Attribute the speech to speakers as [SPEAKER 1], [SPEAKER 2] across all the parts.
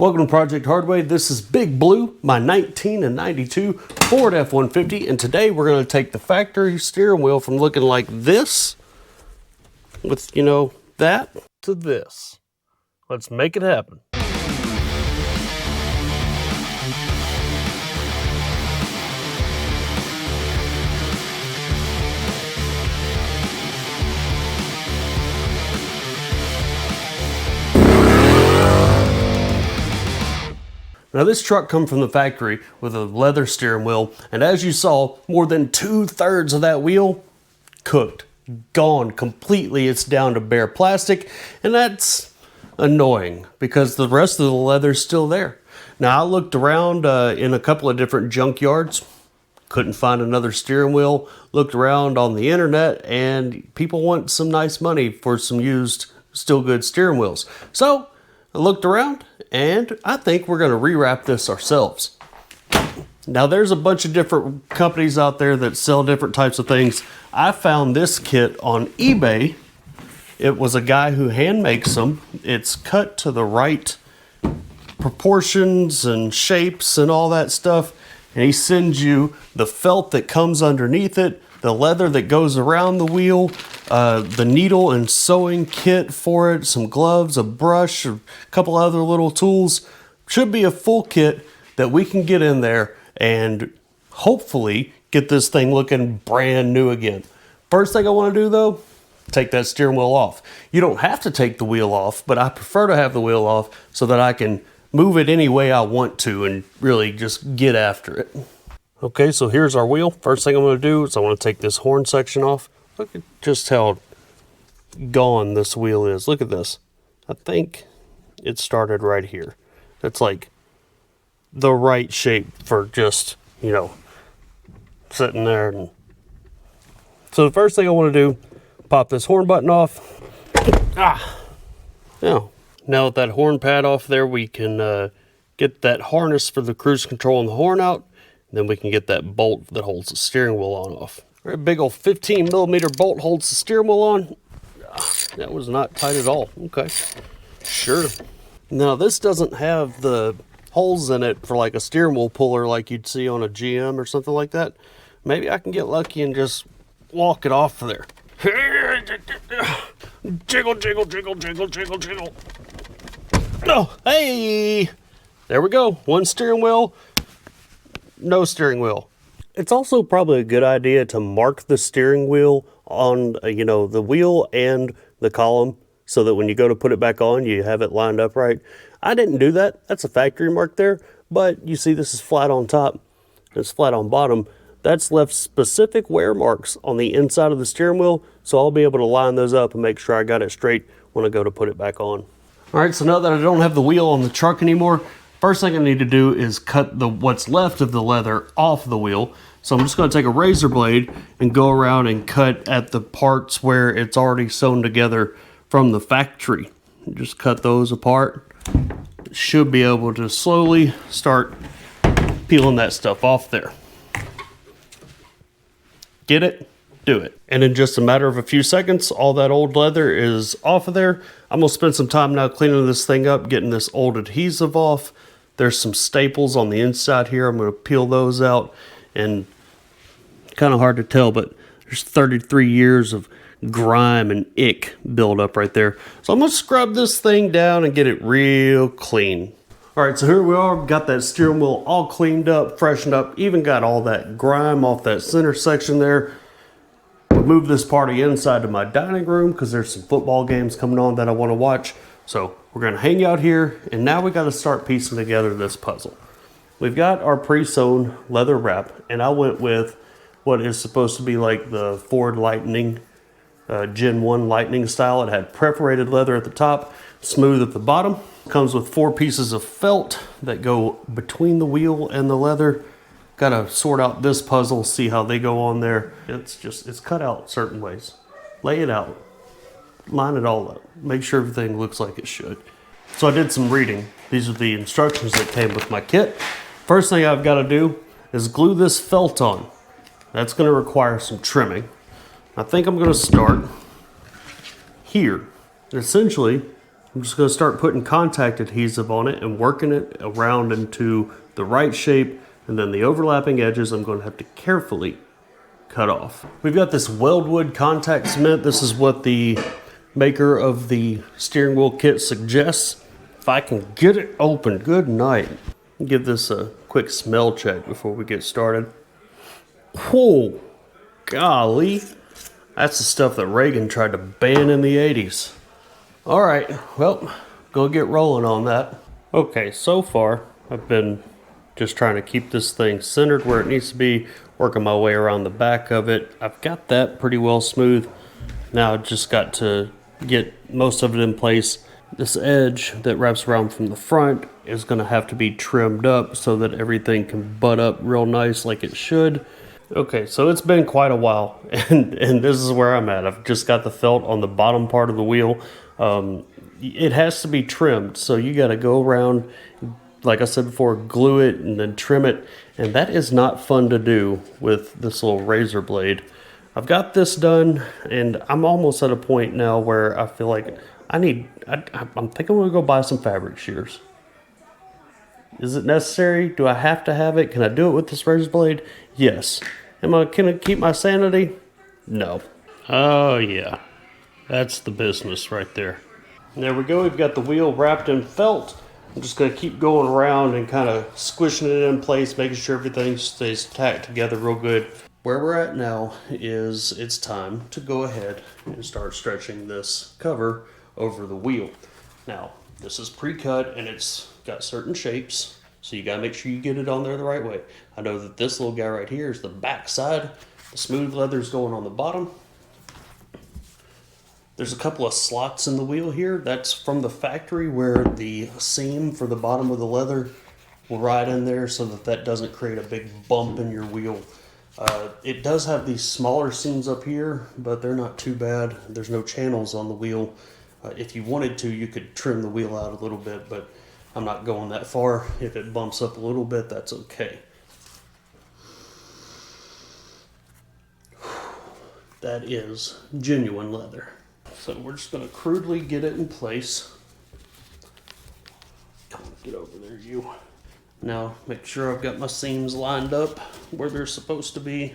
[SPEAKER 1] Welcome to Project Hardway. This is Big Blue, my 1992 Ford F-150, and today we're going to take the factory steering wheel from looking like this, with, you know, that, to this. Let's make it happen. Now this truck come from the factory with a leather steering wheel, and as you saw, more than 2/3 of that wheel cooked, gone completely. It's down to bare plastic, and that's annoying because the rest of the leather's still there. Now I looked around in a couple of different junkyards, couldn't find another steering wheel, looked around on the internet, and people want some nice money for some used, still good steering wheels. So I looked around, and I think we're going to rewrap this ourselves. Now there's a bunch of different companies out there that sell different types of things. I found this kit on eBay. It was a guy who hand makes them. It's cut to the right proportions and shapes and all that stuff. And he sends you the felt that comes underneath it, the leather that goes around the wheel, the needle and sewing kit for it, some gloves, a brush, a couple other little tools. Should be a full kit that we can get in there and hopefully get this thing looking brand new again. First thing I want to do though, take that steering wheel off. You don't have to take the wheel off, but I prefer to have the wheel off so that I can move it any way I want to and really just get after it. Okay, so here's our wheel. First thing I'm going to do is I want to take this horn section off. Look at just how gone this wheel is. Look at this. I think it started right here. That's like the right shape for just, you know, sitting there. And so the first thing I want to do, pop this horn button off. Now with that horn pad off there, we can get that harness for the cruise control and the horn out. Then we can get that bolt that holds the steering wheel on off. All right, big old 15mm bolt holds the steering wheel on. That was not tight at all. Okay, sure. Now this doesn't have the holes in it for like a steering wheel puller like you'd see on a GM or something like that. Maybe I can get lucky and just walk it off there. Jiggle, jiggle, jiggle, jiggle, jiggle, jiggle. Oh, hey! There we go. One steering wheel. No steering wheel. It's also probably a good idea to mark the steering wheel on, you know, the wheel and the column so that when you go to put it back on, you have it lined up right. I didn't do that. That's a factory mark there, but you see this is flat on top, it's flat on bottom. That's left specific wear marks on the inside of the steering wheel, so I'll be able to line those up and make sure I got it straight when I go to put it back on. All right, so now that I don't have the wheel on the truck anymore, first thing I need to do is cut what's left of the leather off the wheel. So I'm just going to take a razor blade and go around and cut at the parts where it's already sewn together from the factory. Just cut those apart. Should be able to slowly start peeling that stuff off there. Get it? Do it. And in just a matter of a few seconds, all that old leather is off of there. I'm going to spend some time now cleaning this thing up, getting this old adhesive off. There's some staples on the inside here. I'm going to peel those out, and kind of hard to tell, but there's 33 years of grime and ick build up right there. So I'm going to scrub this thing down and get it real clean. All right, so here we are. Got that steering wheel all cleaned up, freshened up, even got all that grime off that center section there. Move this party inside to my dining room because there's some football games coming on that I want to watch. So we're going to hang out here, and now we got to start piecing together this puzzle. We've got our pre-sewn leather wrap, and I went with what is supposed to be like the Ford Lightning, Gen 1 Lightning style. It had perforated leather at the top, smooth at the bottom. Comes with 4 pieces of felt that go between the wheel and the leather. Got to sort out this puzzle, see how they go on there. It's cut out certain ways. Lay it out. Line it all up. Make sure everything looks like it should. So I did some reading. These are the instructions that came with my kit. First thing I've got to do is glue this felt on. That's going to require some trimming. I think I'm going to start here. And essentially, I'm just going to start putting contact adhesive on it and working it around into the right shape, and then the overlapping edges I'm going to have to carefully cut off. We've got this weldwood contact cement. This is what the maker of the steering wheel kit suggests. If I can get it open, good night. Give this a quick smell check before we get started. Whoa, golly. That's the stuff that Reagan tried to ban in the 80s. All right, well, go get rolling on that. Okay, so far I've been just trying to keep this thing centered where it needs to be, working my way around the back of it. I've got that pretty well smooth. Now I've just got to get most of it in place. This edge that wraps around from the front is going to have to be trimmed up so that everything can butt up real nice like it should. Okay, so it's been quite a while, and this is where I'm at. I've just got the felt on the bottom part of the wheel. It has to be trimmed, so you got to go around, like I said before, glue it and then trim it, and that is not fun to do with this little razor blade. I've got this done, and I'm almost at a point now where I feel like I'm thinking I'm going to go buy some fabric shears. Is it necessary? Do I have to have it? Can I do it with this razor blade? Yes. Can I keep my sanity? No. Oh yeah, that's the business right there. And there we go, we've got the wheel wrapped in felt. I'm just gonna keep going around and kind of squishing it in place, making sure everything stays tacked together real good. Where we're at now is it's time to go ahead and start stretching this cover over the wheel. Now, this is pre-cut and it's got certain shapes, so you gotta make sure you get it on there the right way. I know that this little guy right here is the back side. The smooth leather's going on the bottom. There's a couple of slots in the wheel here. That's from the factory where the seam for the bottom of the leather will ride in there so that that doesn't create a big bump in your wheel. It does have these smaller seams up here, but they're not too bad. There's no channels on the wheel. If you wanted to, you could trim the wheel out a little bit, but I'm not going that far. If it bumps up a little bit, that's okay. That is genuine leather. So we're just going to crudely get it in place. Get over there, you. Now make sure I've got my seams lined up where they're supposed to be.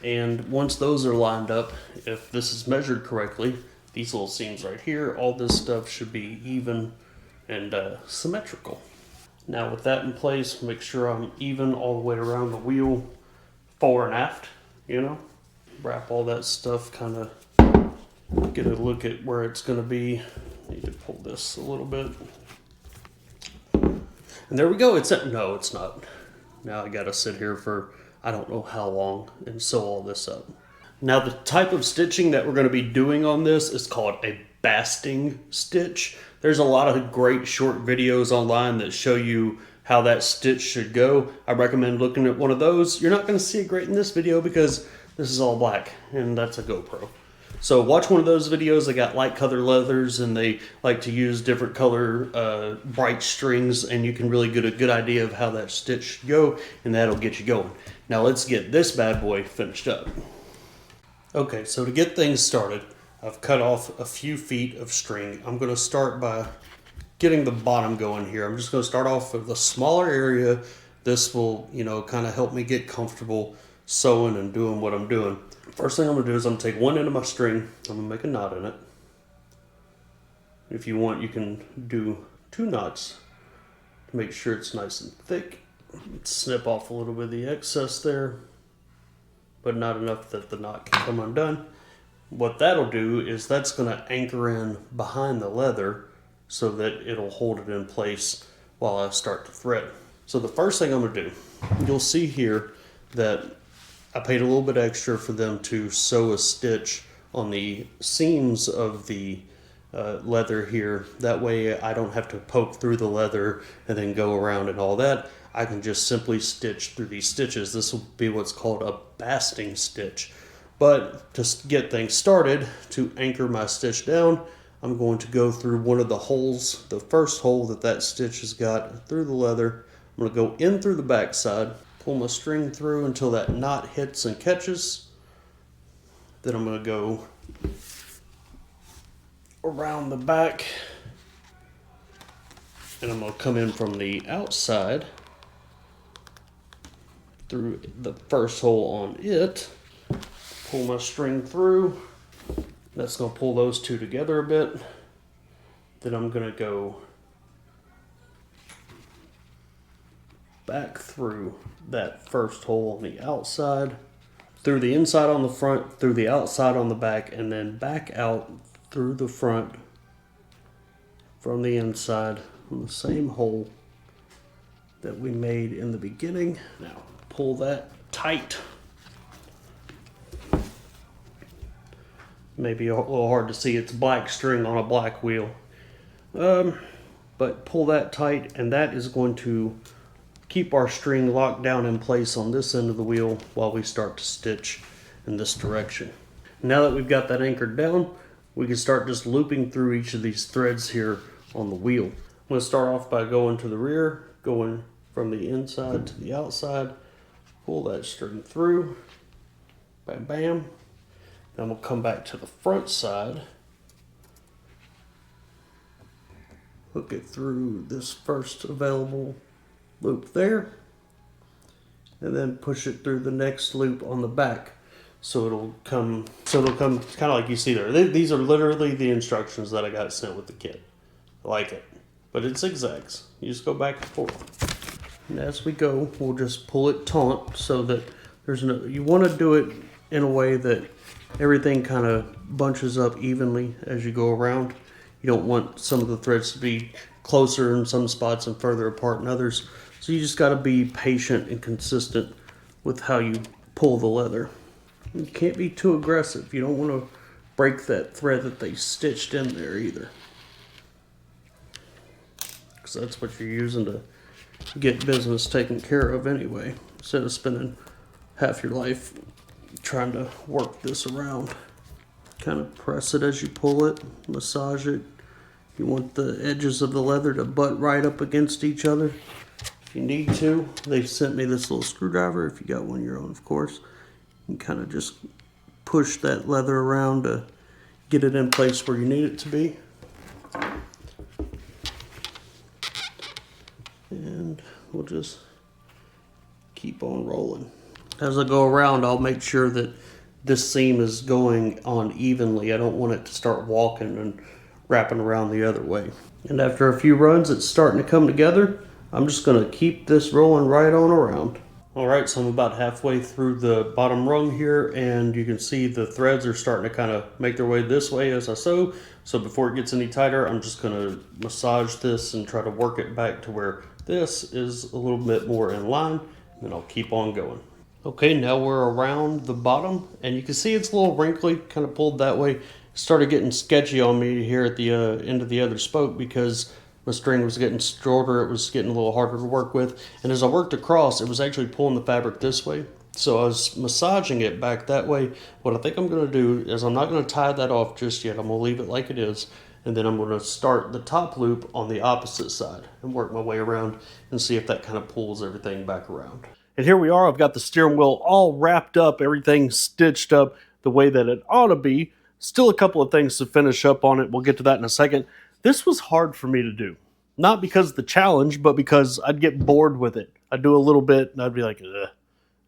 [SPEAKER 1] And once those are lined up, if this is measured correctly, these little seams right here, all this stuff should be even and symmetrical. Now with that in place, make sure I'm even all the way around the wheel, fore and aft, you know. Wrap all that stuff, kind of get a look at where it's going to be. Need to pull this a little bit. And there we go. No, it's not. Now I got to sit here for I don't know how long and sew all this up. Now the type of stitching that we're going to be doing on this is called a basting stitch. There's a lot of great short videos online that show you how that stitch should go. I recommend looking at one of those. You're not going to see it great in this video because this is all black and that's a GoPro. So watch one of those videos. They got light color leathers and they like to use different color bright strings, and you can really get a good idea of how that stitch should go, and that'll get you going. Now let's get this bad boy finished up. Okay, so to get things started, I've cut off a few feet of string. I'm going to start by getting the bottom going here. I'm just going to start off with a smaller area. This will, kind of help me get comfortable sewing and doing what I'm doing. First thing I'm going to do is I'm going to take one end of my string, I'm going to make a knot in it. If you want, you can do 2 knots to make sure it's nice and thick. Snip off a little bit of the excess there, but not enough that the knot can come undone. What that'll do is that's going to anchor in behind the leather so that it'll hold it in place while I start to thread. So the first thing I'm going to do, you'll see here that I paid a little bit extra for them to sew a stitch on the seams of the leather here. That way I don't have to poke through the leather and then go around and all that. I can just simply stitch through these stitches. This will be what's called a basting stitch. But to get things started, to anchor my stitch down, I'm going to go through one of the holes, the first hole that stitch has got through the leather. I'm going to go in through the back side, pull my string through until that knot hits and catches. Then I'm going to go around the back, and I'm going to come in from the outside through the first hole on it, pull my string through. That's going to pull those two together a bit. Then I'm going to go back through that first hole on the outside, through the inside on the front, through the outside on the back, and then back out through the front from the inside on the same hole that we made in the beginning. Now pull that tight. Maybe a little hard to see, it's black string on a black wheel. But pull that tight, and that is going to keep our string locked down in place on this end of the wheel while we start to stitch in this direction. Now that we've got that anchored down, we can start just looping through each of these threads here on the wheel. I'm going to start off by going to the rear, going from the inside to the outside, pull that string through, bam bam. Then we'll come back to the front side, hook it through this first available loop there, and then push it through the next loop on the back. So it'll come kind of like you see there. These are literally the instructions that I got sent with the kit. I like it, but it zigzags. You just go back and forth. And as we go, we'll just pull it taut so that there's no, you want to do it in a way that everything kind of bunches up evenly as you go around. You don't want some of the threads to be closer in some spots and further apart in others. So you just got to be patient and consistent with how you pull the leather. You can't be too aggressive. You don't want to break that thread that they stitched in there either, because that's what you're using to get business taken care of anyway, instead of spending half your life trying to work this around. Kind of press it as you pull it, massage it. You want the edges of the leather to butt right up against each other if you need to. They sent me this little screwdriver, if you got one of your own, of course. You kind of just push that leather around to get it in place where you need it to be. And we'll just keep on rolling. As I go around, I'll make sure that this seam is going on evenly. I don't want it to start walking and wrapping around the other way. And after a few runs, it's starting to come together. I'm just going to keep this rolling right on around. Alright, so I'm about halfway through the bottom rung here, and you can see the threads are starting to kind of make their way this way as I sew. So before it gets any tighter, I'm just going to massage this and try to work it back to where this is a little bit more in line, and then I'll keep on going. Okay, now we're around the bottom, and you can see it's a little wrinkly, kind of pulled that way. It started getting sketchy on me here at the end of the other spoke because my string was getting shorter, it was getting a little harder to work with. And as I worked across, it was actually pulling the fabric this way. So I was massaging it back that way. What I think I'm going to do is I'm not going to tie that off just yet. I'm going to leave it like it is. And then I'm going to start the top loop on the opposite side and work my way around and see if that kind of pulls everything back around. And here we are, I've got the steering wheel all wrapped up, everything stitched up the way that it ought to be. Still a couple of things to finish up on it. We'll get to that in a second. This was hard for me to do. Not because of the challenge, but because I'd get bored with it. I'd do a little bit and I'd be like, ugh.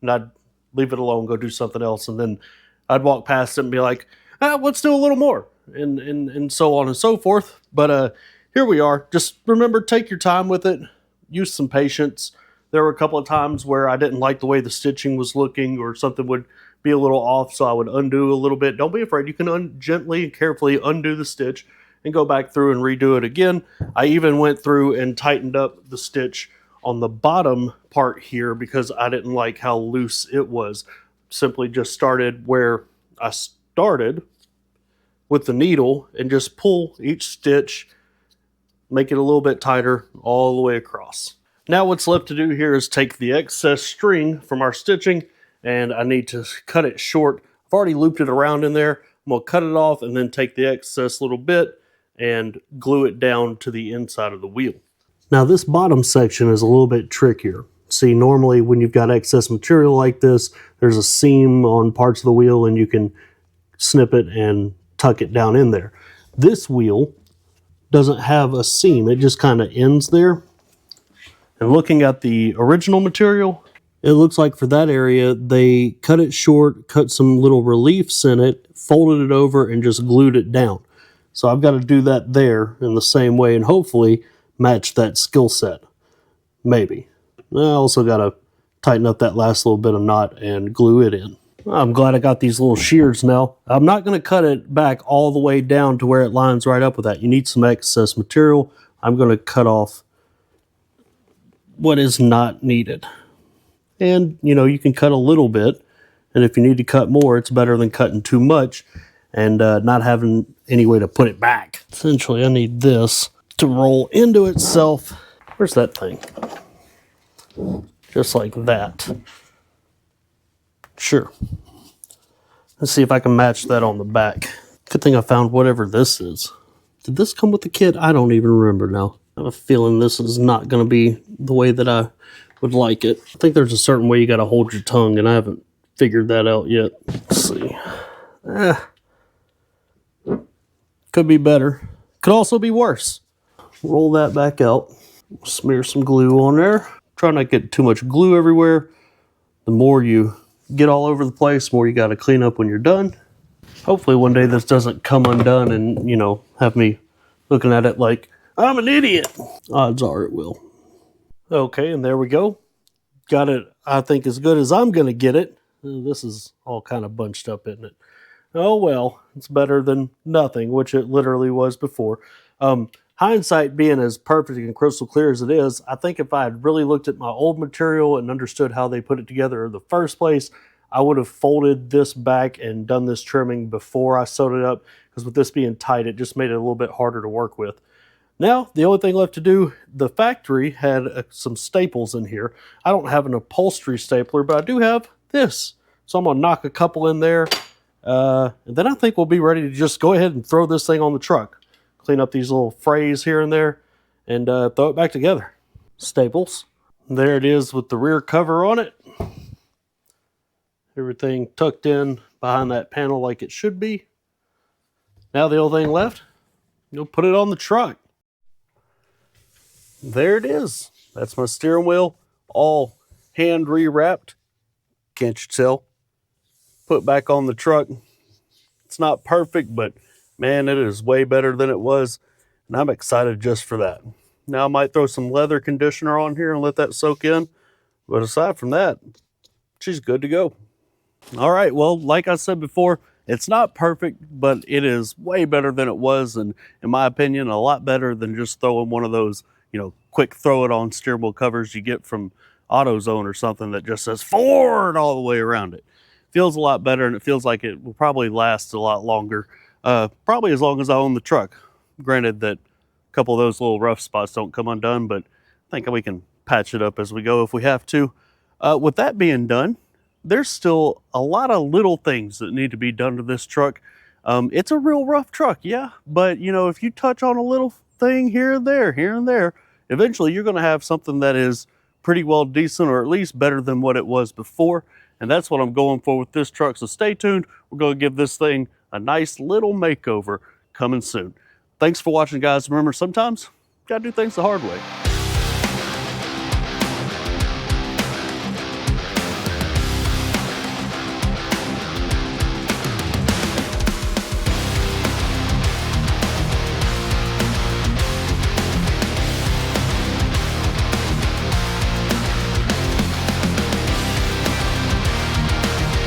[SPEAKER 1] And I'd leave it alone, go do something else. And then I'd walk past it and be like, let's do a little more. And so on and so forth. But here we are. Just remember, take your time with it. Use some patience. There were a couple of times where I didn't like the way the stitching was looking, or something would be a little off, so I would undo a little bit. Don't be afraid. You can gently and carefully undo the stitch and go back through and redo it again. I even went through and tightened up the stitch on the bottom part here because I didn't like how loose it was. Simply just started where I started with the needle and just pull each stitch, make it a little bit tighter all the way across. Now what's left to do here is take the excess string from our stitching, and I need to cut it short. I've already looped it around in there. I'm going to cut it off and then take the excess little bit and glue it down to the inside of the wheel. Now this bottom section is a little bit trickier. See, normally when you've got excess material like this, there's a seam on parts of the wheel and you can snip it and tuck it down in there. This wheel doesn't have a seam. It just kind of ends there. And looking at the original material, it looks like for that area, they cut it short, cut some little reliefs in it, folded it over, and just glued it down. So I've got to do that there in the same way and hopefully match that skill set. Maybe. I also got to tighten up that last little bit of knot and glue it in. I'm glad I got these little shears now. I'm not going to cut it back all the way down to where it lines right up with that. You need some excess material. I'm going to cut off what is not needed. And, you know, you can cut a little bit. And if you need to cut more, it's better than cutting too much and not having any way to put it back. Essentially, I need this to roll into itself. Where's that thing? Just like that. Sure. Let's see if I can match that on the back. Good thing I found whatever this is. Did this come with the kit? I don't even remember now. I have a feeling this is not going to be the way that I would like it. I think there's a certain way you got to hold your tongue, and I haven't figured that out yet. Let's see. Could be better. Could also be worse. Roll that back out. Smear some glue on there. Try not to get too much glue everywhere. The more you get all over the place, the more you got to clean up when you're done. Hopefully one day this doesn't come undone and, you know, have me looking at it like I'm an idiot. Odds are it will. Okay, and there we go. Got it, I think, as good as I'm going to get it. This is all kind of bunched up, isn't it? Oh, well, it's better than nothing, which it literally was before. Hindsight being as perfect and crystal clear as it is, I think if I had really looked at my old material and understood how they put it together in the first place, I would have folded this back and done this trimming before I sewed it up, because with this being tight, it just made it a little bit harder to work with. Now, the only thing left to do, the factory had some staples in here. I don't have an upholstery stapler, but I do have this. So I'm going to knock a couple in there, and then I think we'll be ready to just go ahead and throw this thing on the truck. Clean up these little frays here and there, and throw it back together. Staples. There it is with the rear cover on it. Everything tucked in behind that panel like it should be. Now the only thing left, you'll put it on the truck. There it is. That's my steering wheel, all hand rewrapped. Can't you tell? Put back on the truck. It's not perfect, but man, it is way better than it was, and I'm excited just for that. Now I might throw some leather conditioner on here and let that soak in, but aside from that, she's good to go. All right, well, like I said before, it's not perfect, but it is way better than it was, and in my opinion, a lot better than just throwing one of those, you know, quick throw it on steerable covers you get from AutoZone or something that just says Ford all the way around it. Feels a lot better, and it feels like it will probably last a lot longer. Probably as long as I own the truck. Granted that a couple of those little rough spots don't come undone, but I think we can patch it up as we go if we have to. With that being done, there's still a lot of little things that need to be done to this truck. It's a real rough truck, yeah, but you know, if you touch on a little thing here and there, eventually you're going to have something that is pretty well decent, or at least better than what it was before. And that's what I'm going for with this truck. So stay tuned. We're going to give this thing a nice little makeover coming soon. Thanks for watching, guys. Remember, sometimes you got to do things the hard way.